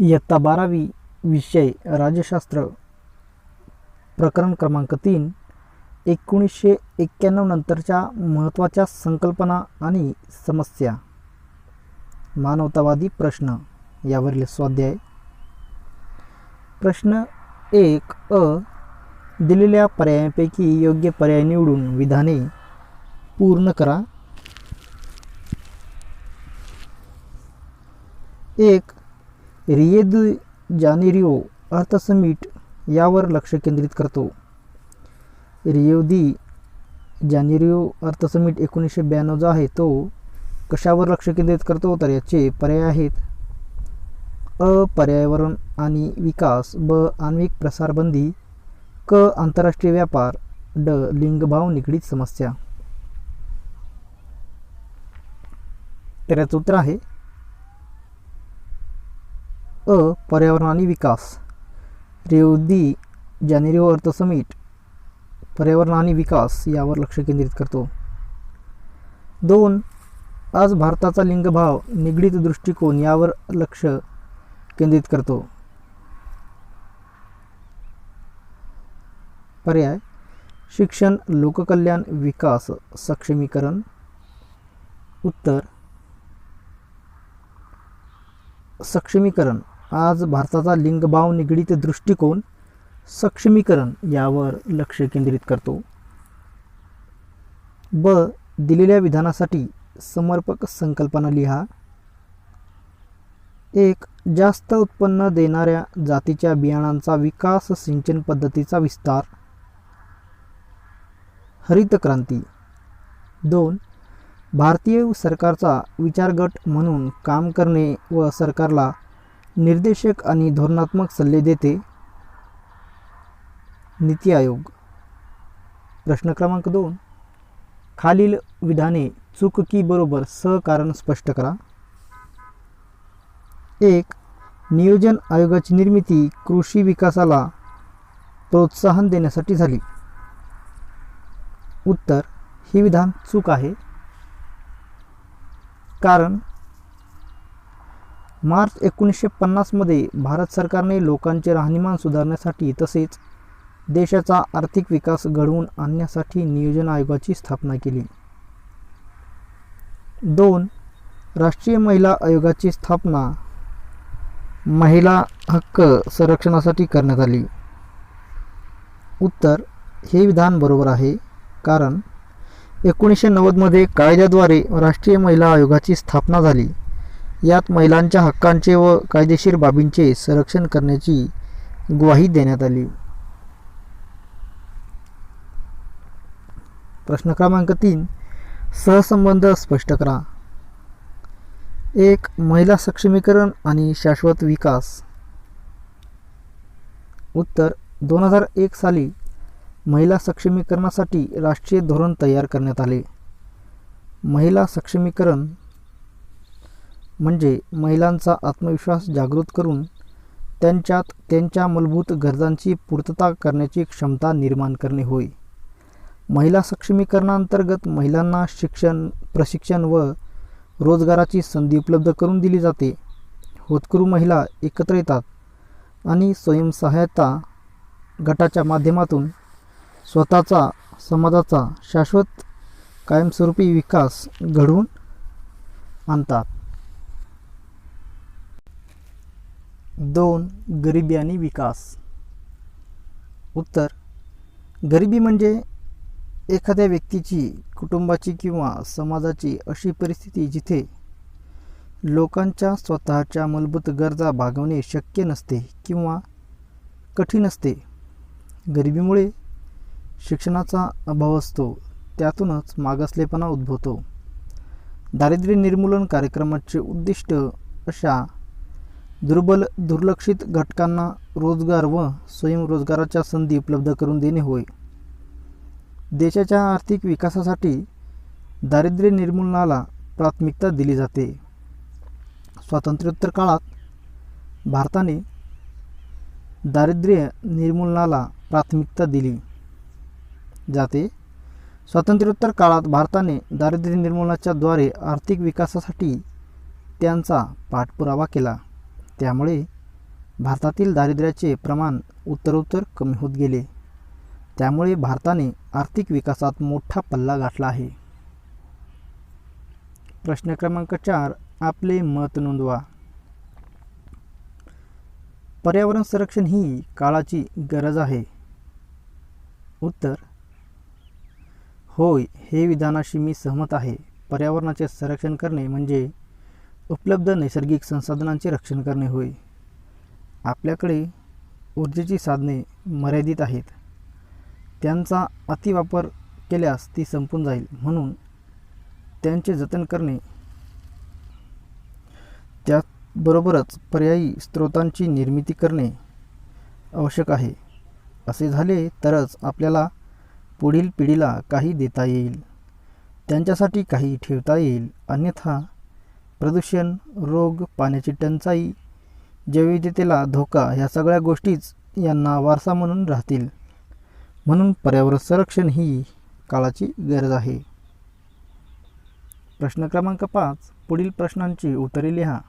इयत्ता 12वी विषय राज्यशास्त्र प्रकरण क्रमांक 3 1991 नंतरच्या महत्त्वाच्या संकल्पना आणि समस्या मानवतावादी प्रश्न यावरील स्वाध्याय. प्रश्न 1 अ. दिलेल्या पर्यायांपैकी योग्य पर्याय निवडून विधाने पूर्ण करा. 1. रियो दी जानेरियो अर्थ समिट यावर लक्ष केंद्रित करतो. रियो दी जानेरियो अर्थ समिट 1992 जो आहे तो कशावर लक्ष केंद्रित करतो, तर याचे पर्याय आहेत अ. पर्यावरण आणि विकास, ब. आण्विक प्रसारबंदी, क. आंतरराष्ट्रीय व्यापार, ड. लिंगभाव निगडीत समस्या. तर याचं उत्तर आहे अ. पर्यावरण आणि विकास. रियो दी जानेरियो अर्थ समिट पर्यावरण आणि विकास यावर लक्ष केंद्रित करतो. 2. आज भारताचा लिंगभाव निगडीत दृष्टिकोन यावर लक्ष केंद्रित करतो. पर्याय शिक्षण, लोककल्याण, विकास, सक्षमीकरण. उत्तर सक्षमीकरण. आज भारताचा लिंगभाव निगडीत दृष्टिकोन सक्षमीकरण यावर लक्ष केंद्रित करतो. ब. दिलेल्या विधानासाठी समर्पक संकल्पना लिहा. 1. जास्त उत्पन्न देणाऱ्या जातीच्या बियाणांचा विकास, सिंचन पद्धतीचा विस्तार, हरित क्रांती. 2. भारतीय सरकारचा विचारगट म्हणून काम करणे व सरकारला निर्देशक आणि धोरणात्मक सल्ले देते, नीती आयोग. प्रश्न क्रमांक 2. खालील विधाने चूक की बरोबर कारण स्पष्ट करा. 1. नियोजन आयोगाची निर्मिती कृषी विकासाला प्रोत्साहन देण्यासाठी झाली. उत्तर हे विधान चूक आहे. कारण मार्च 1950 मध्ये भारत सरकारने लोकांचे राहणीमान सुधारण्यासाठी तसेच देशाचा आर्थिक विकास घडवून आणण्यासाठी नियोजन आयोगाची स्थापना केली. 2. राष्ट्रीय महिला आयोगाची स्थापना महिला हक्क संरक्षणासाठी करण्यात आली. उत्तर हे विधान बरोबर आहे. कारण 1990 मध्ये कायद्याद्वारे राष्ट्रीय महिला आयोगाची स्थापना झाली. यात महिलांच्या हक्कांचे व कायदेशीर बाबींचे संरक्षण करण्याची ग्वाही देण्यात आली. प्रश्न क्रमांक 3 सहसंबंध स्पष्ट करा. 1. महिला सक्षमीकरण आणि शाश्वत विकास. उत्तर 2001 साली महिला सक्षमीकरणासाठी राष्ट्रीय धोरण तयार करण्यात आले. महिला सक्षमीकरण म्हणजे महिलांचा आत्मविश्वास जागृत करून त्यांच्यात त्यांच्या मूलभूत गरजांची पूर्तता करण्याची क्षमता निर्माण करणे होय. महिला सक्षमीकरणांतर्गत महिलांना शिक्षण, प्रशिक्षण व रोजगाराची संधी उपलब्ध करून दिली जाते. होतकरू महिला एकत्र येतात आणि स्वयंसहायता गटाच्या माध्यमातून स्वतःचा, समाजाचा शाश्वत कायमस्वरूपी विकास घडवून आणतात. 2. गरिबी आणि विकास. उत्तर गरिबी म्हणजे एखाद्या व्यक्तीची, कुटुंबाची किंवा समाजाची अशी परिस्थिती जिथे लोकांच्या स्वतःच्या मूलभूत गरजा भागवणे शक्य नसते किंवा कठीण असते. गरिबीमुळे शिक्षणाचा अभाव असतो, त्यातूनच मागासलेपणा उद्भवतो. दारिद्र्य निर्मूलन कार्यक्रमाचे उद्दिष्ट अशा दुर्बल, दुर्लक्षित घटकांना रोजगार व स्वयंरोजगाराच्या संधी उपलब्ध करून देणे होय. देशाच्या आर्थिक विकासासाठी दारिद्र्य निर्मूलनाला प्राथमिकता दिली जाते. स्वातंत्र्योत्तर काळात भारताने दारिद्र्य निर्मूलनाला प्राथमिकता दिली जाते. स्वातंत्र्योत्तर काळात भारताने दारिद्र्य निर्मूलनाच्या द्वारे आर्थिक विकासासाठी त्यांचा पाठपुरावा केला. त्यामुळे भारतातील दारिद्र्याचे प्रमाण उत्तरोत्तर कमी होत गेले. त्यामुळे भारताने आर्थिक विकासात मोठा पल्ला गाठला आहे. प्रश्न क्रमांक 4. आपले मत नोंदवा. पर्यावरण संरक्षण ही काळाची गरज आहे. उत्तर होय, हे विधानाशी मी सहमत आहे. पर्यावरणाचे संरक्षण करणे म्हणजे उपलब्ध नैसर्गिक संसाधनांचे रक्षण करणे होय. आपल्याकडे ऊर्जेची साधने मर्यादित आहेत. त्यांचा अतिवापर केल्यास ती संपून जाईल. म्हणून त्यांचे जतन करणे, त्याबरोबरच पर्यायी स्रोतांची निर्मिती करणे आवश्यक आहे. असे झाले तरच आपल्याला पुढील पिढीला काही देता येईल, त्यांच्यासाठी काही ठेवता येईल. अन्यथा प्रदूषण, रोग, पाण्याची टंचाई, जैवविविधतेला धोका ह्या सगळ्या गोष्टीच यांना वारसा म्हणून राहतील. म्हणून पर्यावरण संरक्षण ही काळाची गरज आहे. प्रश्न क्रमांक 5. पुढील प्रश्नांची उत्तरे लिहा.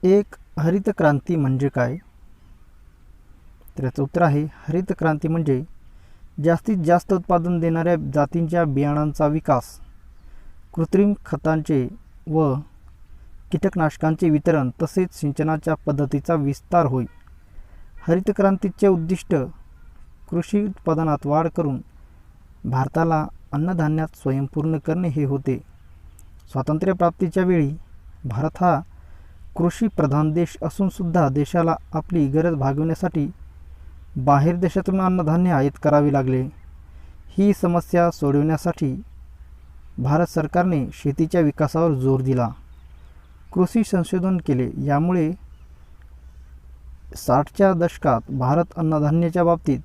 1. हरित क्रांती म्हणजे काय? तर याचं उत्तर आहे, हरित क्रांती म्हणजे जास्तीत जास्त उत्पादन देणाऱ्या जातींच्या बियाणांचा विकास, कृत्रिम खतांचे व कीटकनाशकांचे वितरण तसेच सिंचनाच्या पद्धतीचा विस्तार होय. हरित क्रांतीचे उद्दिष्ट कृषी उत्पादनात वाढ करून भारताला अन्नधान्यात स्वयंपूर्ण करणे हे होते. स्वातंत्र्यप्राप्तीच्या वेळी भारत हा कृषीप्रधान देश असून सुद्धा देशाला आपली गरज भागवण्यासाठी बाहेर देशातून अन्नधान्य आयात करावे लागले. ही समस्या सोडवण्यासाठी भारत सरकारने शेतीच्या विकासावर जोर दिला, कृषी संशोधन केले. यामुळे 60च्या दशकात भारत अन्नधान्याच्या बाबतीत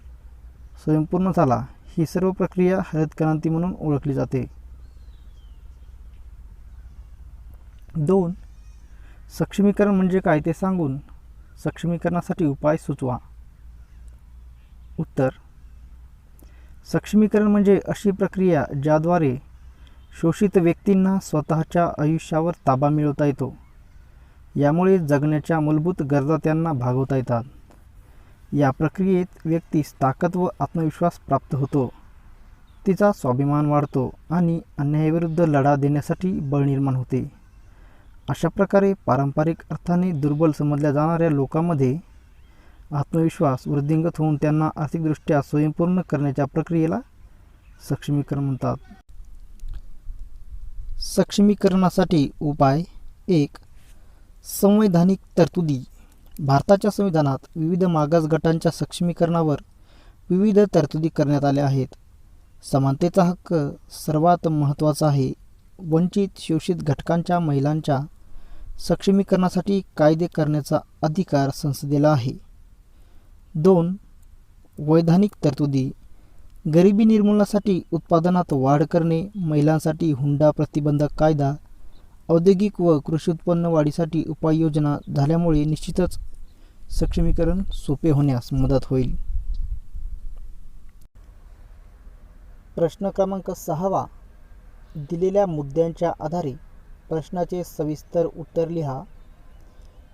स्वयंपूर्ण झाला. ही सर्व प्रक्रिया हरित क्रांती म्हणून ओळखली जाते. 2. सक्षमीकरण म्हणजे काय ते सांगून सक्षमीकरणासाठी उपाय सुचवा. उत्तर, सक्षमीकरण म्हणजे अशी प्रक्रिया ज्याद्वारे शोषित व्यक्तींना स्वतःच्या आयुष्यावर ताबा मिळवता येतो. यामुळे जगण्याच्या मूलभूत गरजा त्यांना भागवता येतात. या प्रक्रियेत व्यक्तीस ताकद व आत्मविश्वास प्राप्त होतो, तिचा स्वाभिमान वाढतो आणि अन्यायाविरुद्ध लढा देण्यासाठी बळ निर्माण होते. अशा प्रकारे पारंपरिक अर्थाने दुर्बल समजल्या जाणाऱ्या लोकांमध्ये आत्मविश्वास वृद्धिंगत होऊन त्यांना आर्थिकदृष्ट्या स्वयंपूर्ण करण्याच्या प्रक्रियेला सक्षमीकरण म्हणतात. सक्षमीकरणासाठी उपाय. 1. संवैधानिक तरतुदी. भारताच्या संविधानात विविध मागास गटांच्या सक्षमीकरणावर विविध तरतुदी करण्यात आल्या आहेत. समानतेचा हक्क सर्वात महत्त्वाचा आहे. वंचित शोषित घटकांच्या महिलांच्या सक्षमीकरणासाठी कायदे करण्याचा अधिकार संसदेला आहे. 2. वैधानिक तरतुदी. गरिबी निर्मूलनासाठी उत्पादनात वाढ करणे, महिलांसाठी हुंडा प्रतिबंधक कायदा, औद्योगिक व कृषी उत्पन्न वाढीसाठी उपाययोजना झाल्यामुळे निश्चितच सक्षमीकरण सोपे होण्यास मदत होईल. प्रश्न क्रमांक 6. दिलेल्या मुद्द्यांच्या आधारे प्रश्नाचे सविस्तर उत्तर लिहा.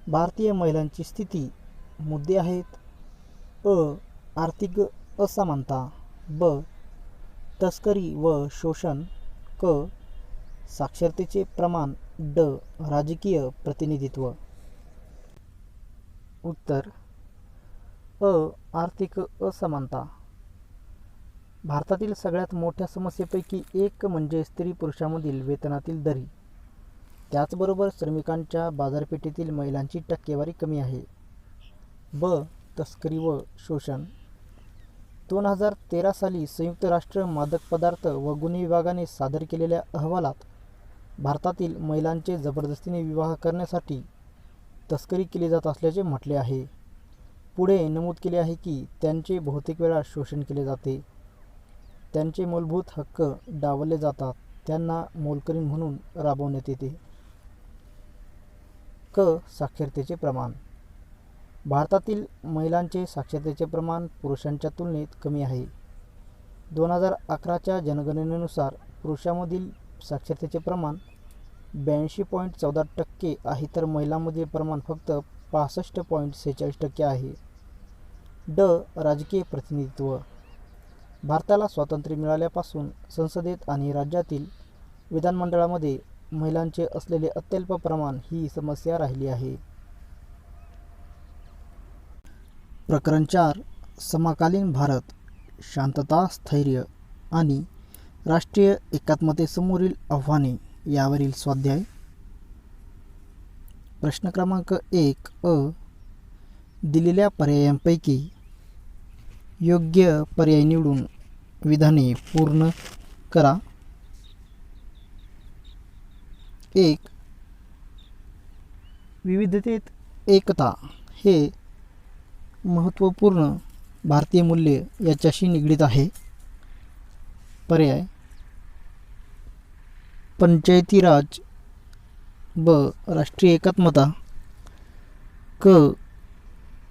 भारतीय महिलांची स्थिती. मुद्दे आहेत: अ. आर्थिक असमानता. ब. तस्करी व शोषण. क. साक्षरतेचे प्रमाण. ड. राजकीय प्रतिनिधित्व. उत्तर अ. आर्थिक असमानता. भारतातील सगळ्यात मोठ्या समस्येपैकी एक म्हणजे स्त्री पुरुषांमधील वेतनातील दरी. त्याचबरोबर श्रमिकांच्या बाजारपेठेतील महिलांची टक्केवारी कमी आहे. ब. तस्करी व शोषण. 2013 साली संयुक्त राष्ट्र मादक पदार्थ व गुन्हे विभागाने सादर केलेल्या अहवालात भारतातील महिलांचे जबरदस्तीने विवाह करण्यासाठी तस्करी केली जात असल्याचे म्हटले आहे. पुढे नमूद केले आहे की त्यांचे बहुतेक वेळा शोषण केले जाते, त्यांचे मूलभूत हक्क डावलले जातात, त्यांना मोलकरीण म्हणून राबवण्यात येते. क. साक्षरतेचे प्रमाण. भारतातील महिलांचे साक्षरतेचे प्रमाण पुरुषांच्या तुलनेत कमी आहे. 2011च्या जनगणनेनुसार पुरुषांमधील साक्षरतेचे प्रमाण 82.14% आहे तर महिलांमधील प्रमाण फक्त 65.46% आहे. ड. राजकीय प्रतिनिधित्व. भारताला स्वातंत्र्य मिळाल्यापासून संसदेत आणि राज्यातील विधानमंडळामध्ये महिलांचे असलेले अत्यल्प प्रमाण ही समस्या राहिली आहे. प्रकरण 4. समकालीन भारत, शांतता, स्थैर्य आणि राष्ट्रीय एकात्मतेसमोरील आव्हाने यावरील स्वाध्याय. प्रश्न क्रमांक 1 अ. दिलेल्या पर्यायांपैकी योग्य पर्याय निवडून विधाने पूर्ण करा. 1. विविधतेत एकता हे महत्त्वपूर्ण भारतीय मूल्य याच्याशी निगडीत आहे. पर्याय पंचायती राज. ब. राष्ट्रीय एकात्मता. क.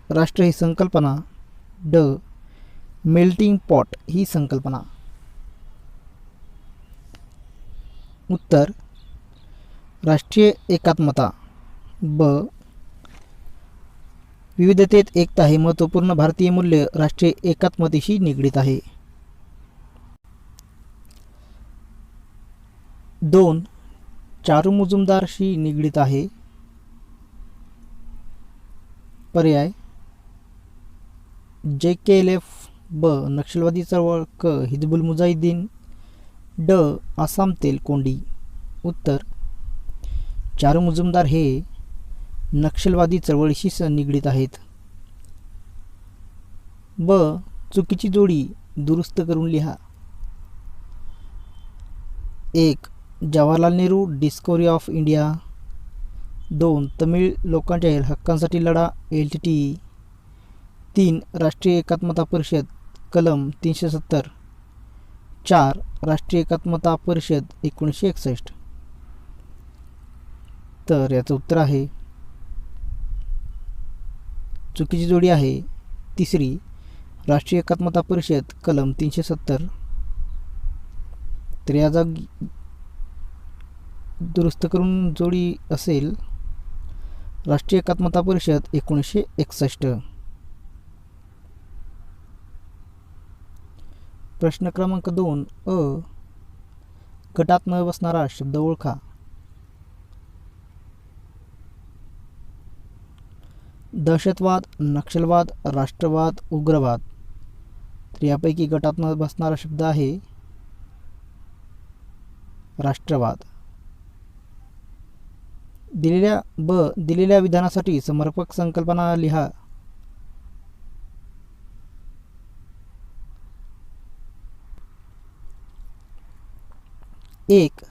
राष्ट्र ही संकल्पना. ड. मेल्टिंग पॉट ही संकल्पना. उत्तर राष्ट्रीय एकात्मता. ब. विविधतेत एकता हे महत्त्वपूर्ण भारतीय मूल्य राष्ट्रीय एकात्मतेशी निगडीत आहे. 2. चारू मुजुमदारशी निगडीत आहे. पर्याय JKLF. ब. नक्षलवादी चळवळ. क. हिजबुल मुजाहिदीन. ड. आसाम तेल कोंडी. उत्तर चारू मुजुमदार हे नक्षलवादी चळवळीशी निगडीत आहेत. ब. चुकीची जोडी दुरुस्त करून लिहा. 1. Jawaharlal Nehru discovery of India. 2. Tamil लोकांच्या हक्कांसाठी लढा LTTE. 3. राष्ट्रीय एकात्मता परिषद कलम 370. 4. राष्ट्रीय एकात्मता परिषद 1961. तर याचं उत्तर आहे चुकीची जोडी आहे तिसरी, राष्ट्रीय एकात्मता परिषद कलम 370. तर या जागी दुरुस्त करून जोडी असेल राष्ट्रीय एकात्मता परिषद 1961. प्रश्न क्रमांक 2 अ. गटात न बसणारा शब्द ओळखा. दहशतवाद, नक्षलवाद, राष्ट्रवाद, उग्रवाद. तर यापैकी गटात न बसणारा शब्द आहे राष्ट्रवाद. दिलेल्या विधानासाठी समर्पक संकल्पना लिहा. 1.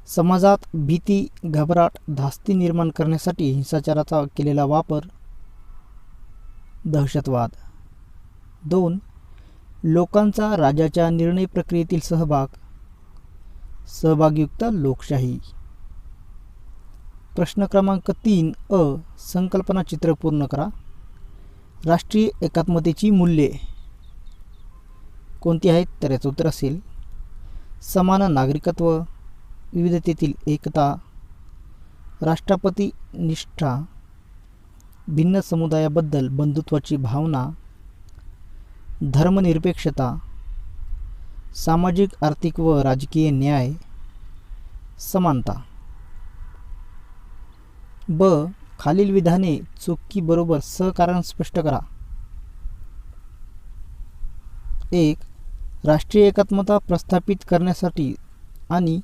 समाजात भीती, घबराट, धास्ती निर्माण करण्यासाठी हिंसाचाराचा केलेला वापर दहशतवाद. 2. लोकांचा राजाच्या निर्णय प्रक्रियेतील सहभागयुक्त लोकशाही. प्रश्न क्रमांक 3 अ. संकल्पना चित्र पूर्ण करा. राष्ट्रीय एकात्मतेची मूल्ये कोणती आहेत? तर याचं उत्तर असेल समान नागरिकत्व, विविधतेतील एकता, राष्ट्रपती निष्ठा, भिन्न समुदायाबद्दल बंधुत्वाची भावना, धर्मनिरपेक्षता, सामाजिक, आर्थिक व राजकीय न्याय, समानता. ब. खालील विधाने चूक बरोबर सहकारण स्पष्ट करा. 1. राष्ट्रीय एकात्मता प्रस्थापित करण्यासाठी आणि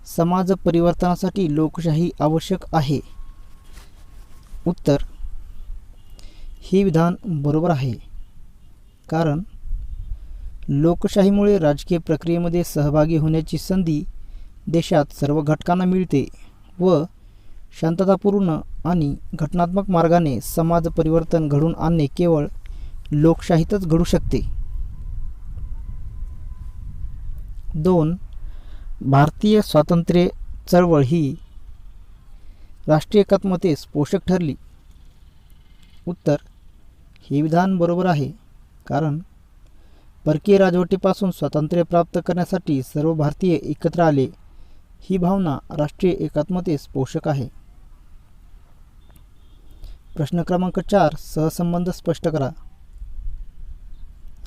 समाज परिवर्तनासाठी लोकशाही आवश्यक आहे. उत्तर हे विधान बरोबर आहे, कारण लोकशाहीमुळे राजकीय प्रक्रियेमध्ये सहभागी होण्याची संधी देशात सर्व घटकांना मिळते व शांततापूर्ण आणि घटनात्मक मार्गाने समाज परिवर्तन घडवून आणणे केवळ लोकशाहीतच घडू शकते. 2. भारतीय स्वातंत्र्य चळवळ ही राष्ट्रीय एकात्मतेस पोषक ठरली. उत्तर हे विधान बरोबर आहे, कारण परकीय राजवटीपासून स्वातंत्र्य प्राप्त करण्यासाठी सर्व भारतीय एकत्र आले ही भावना राष्ट्रीय एकात्मतेस पोषक आहे. प्रश्न क्रमांक 4 सहसंबंध स्पष्ट करा.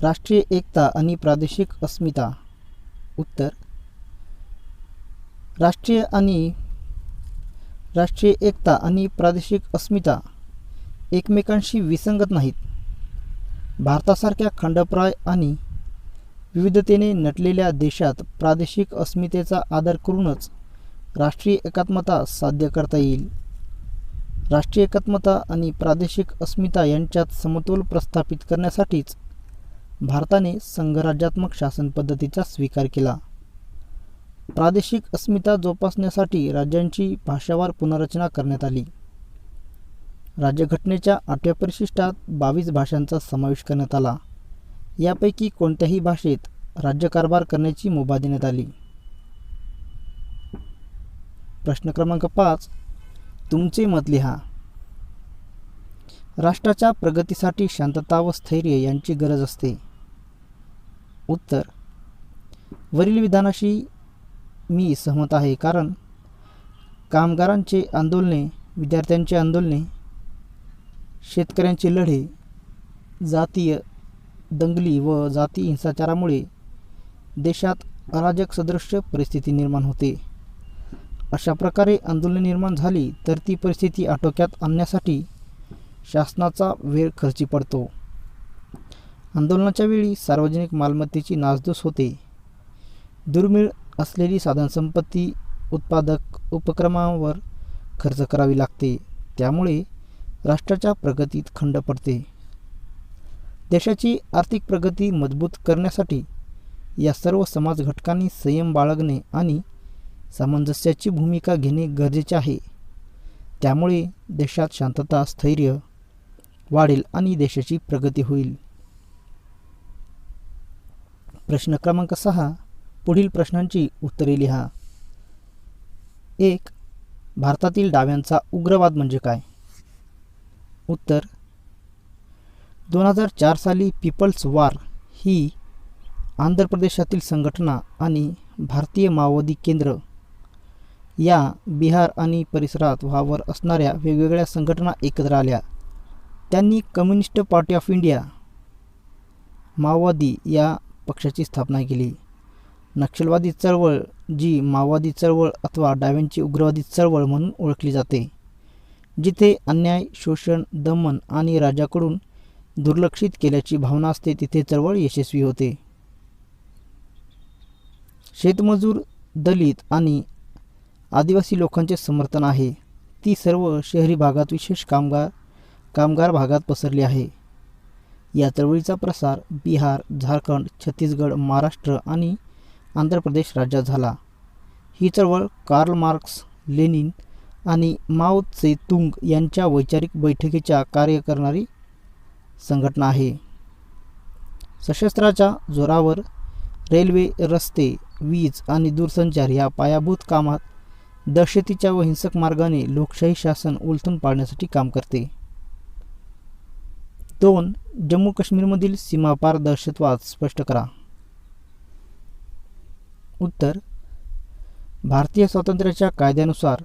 राष्ट्रीय एकता आणि प्रादेशिक अस्मिता. उत्तर राष्ट्रीय एकता आणि प्रादेशिक अस्मिता एकमेकांशी विसंगत नाहीत. भारतासारख्या खंडप्राय आणि विविधतेने नटलेल्या देशात प्रादेशिक अस्मितेचा आदर करूनच राष्ट्रीय एकात्मता साध्य करता येईल. राष्ट्रीय एकात्मता आणि प्रादेशिक अस्मिता यांच्यात समतोल प्रस्थापित करण्यासाठीच भारताने संघराज्यात्मक शासन पद्धतीचा स्वीकार केला. प्रादेशिक अस्मिता जोपासण्यासाठी राज्यांची भाषावार पुनर्रचना करण्यात आली. राज्यघटनेच्या 8व्या परिशिष्टात 22 भाषांचा समावेश करण्यात आला. यापैकी कोणत्याही भाषेत राज्यकारभार करण्याची मुभा देण्यात आली. प्रश्न क्रमांक 5 तुमचे मत लिहा. राष्ट्राच्या प्रगतीसाठी शांतता व स्थैर्य यांची गरज असते. उत्तर वरील विधानाशी मी सहमत आहे, कारण कामगारांचे आंदोलने, विद्यार्थ्यांची आंदोलने, शेतकऱ्यांचे लढे, जातीय दंगली व जाती हिंसाचारामुळे देशात अराजक सदृश्य परिस्थिती निर्माण होते. अशा प्रकारे आंदोलने निर्माण झाली तर ती परिस्थिती आटोक्यात आणण्यासाठी शासनाचा वेळ खर्ची पडतो. आंदोलनाच्या वेळी सार्वजनिक मालमत्तेची नासधूस होते. दुर्मिळ असलेली साधनसंपत्ती उत्पादक उपक्रमांवर खर्च करावी लागते. त्यामुळे राष्ट्राच्या प्रगतीत खंड पडते. देशाची आर्थिक प्रगती मजबूत करण्यासाठी या सर्व समाज घटकांनी संयम बाळगणे आणि सामंजस्याची भूमिका घेणे गरजेचे आहे. त्यामुळे देशात शांतता, स्थैर्य वाढेल आणि देशाची प्रगती होईल. प्रश्न क्रमांक 6 पुढील प्रश्नांची उत्तरे लिहा. 1. भारतातील डाव्यांचा उग्रवाद म्हणजे काय? उत्तर 2004 साली पीपल्स वॉर ही आंध्र प्रदेशातील संघटना आणि भारतीय माओवादी केंद्र या बिहार आणि परिसरात वावर असणाऱ्या वेगवेगळ्या संघटना एकत्र आल्या. त्यांनी कम्युनिस्ट पार्टी ऑफ इंडिया माओवादी या पक्षाची स्थापना केली. नक्षलवादी चळवळ, जी माओवादी चळवळ अथवा डाव्यांची उग्रवादी चळवळ म्हणून ओळखली जाते, जिथे अन्याय, शोषण, दमन आणि राज्याकडून दुर्लक्षित केल्याची भावना असते, तिथे चळवळ यशस्वी होते. शेतमजूर, दलित आणि आदिवासी लोकांचे समर्थन आहे. ती सर्व शहरी भागात, विशेष कामगार भागात पसरली आहे. या चळवळीचा प्रसार बिहार, झारखंड, छत्तीसगड, महाराष्ट्र आणि आंध्र प्रदेश राज्यात झाला. ही चळवळ कार्ल मार्क्स, लेनिन आणि माओ त्से तुंग यांच्या वैचारिक बैठकीच्या कार्य करणारी संघटना आहे. सशस्त्राच्या जोरावर रेल्वे, रस्ते, वीज आणि दूरसंचार या पायाभूत कामात दहशतीच्या व हिंसक मार्गाने लोकशाही शासन उलथून पाडण्यासाठी काम करते. 2. जम्मू काश्मीरमधील सीमापार दहशतवाद स्पष्ट करा. उत्तर भारतीय स्वातंत्र्याच्या कायद्यानुसार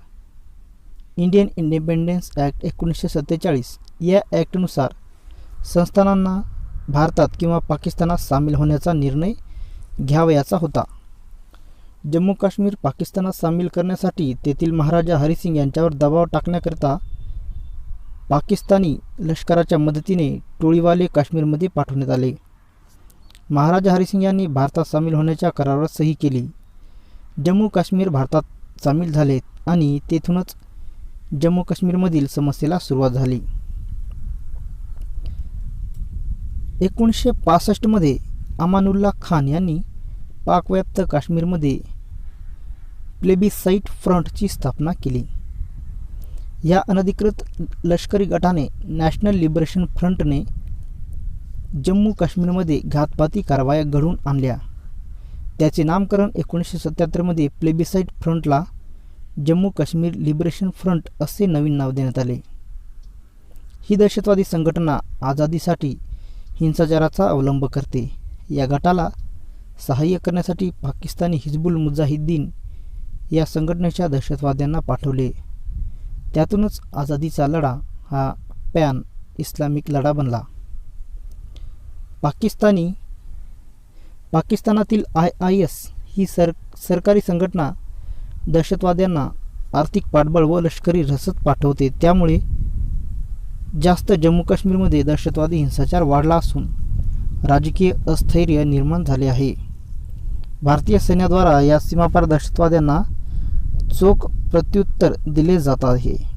इंडियन इंडिपेंडन्स ॲक्ट 1947 या ॲक्टनुसार संस्थानांना भारतात किंवा पाकिस्तानात सामील होण्याचा निर्णय घ्यावयाचा होता. जम्मू काश्मीर पाकिस्तानात सामील करण्यासाठी तेथील महाराजा हरिसिंग यांच्यावर दबाव टाकण्याकरिता पाकिस्तानी लष्कराच्या मदतीने टोळीवाले काश्मीरमध्ये पाठवण्यात आले. महाराजा हरिसिंग यांनी भारतात सामील होण्याच्या करारावर सही केली. जम्मू काश्मीर भारतात सामील झाले आणि तेथूनच जम्मू काश्मीरमधील समस्येला सुरुवात झाली. 1965 मध्ये अमानुल्ला खान यांनी पाकव्याप्त काश्मीरमध्ये प्लेबिसाइट फ्रंटची स्थापना केली. या अनधिकृत लष्करी गटाने नॅशनल लिबरेशन फ्रंटने जम्मू काश्मीरमध्ये घातपाती कारवाया घडवून आणल्या. त्याचे नामकरण 1977 मध्ये प्लेबिसाइट फ्रंटला जम्मू काश्मीर लिबरेशन फ्रंट असे नवीन नाव देण्यात आले. ही दहशतवादी संघटना आझादीसाठी हिंसाचाराचा अवलंब करते. या गटाला सहाय्य करण्यासाठी पाकिस्तानी हिजबुल मुजाहिद्दीन या संघटनेच्या दहशतवाद्यांना पाठवले. त्यातूनच आझादीचा लढा हा पॅन इस्लामिक लढा बनला. पाकिस्तानातील IIS ही सरकारी संघटना दहशतवाद्यांना आर्थिक पाठबळ व लष्करी रसद पाठवते. त्यामुळे जास्त जम्मू काश्मीरमध्ये दहशतवादी हिंसाचार वाढला असून राजकीय अस्थैर्य निर्माण झाले आहे. भारतीय सैन्याद्वारा या सीमापार दहशतवाद्यांना चोख प्रत्युत्तर दिले जात आहे.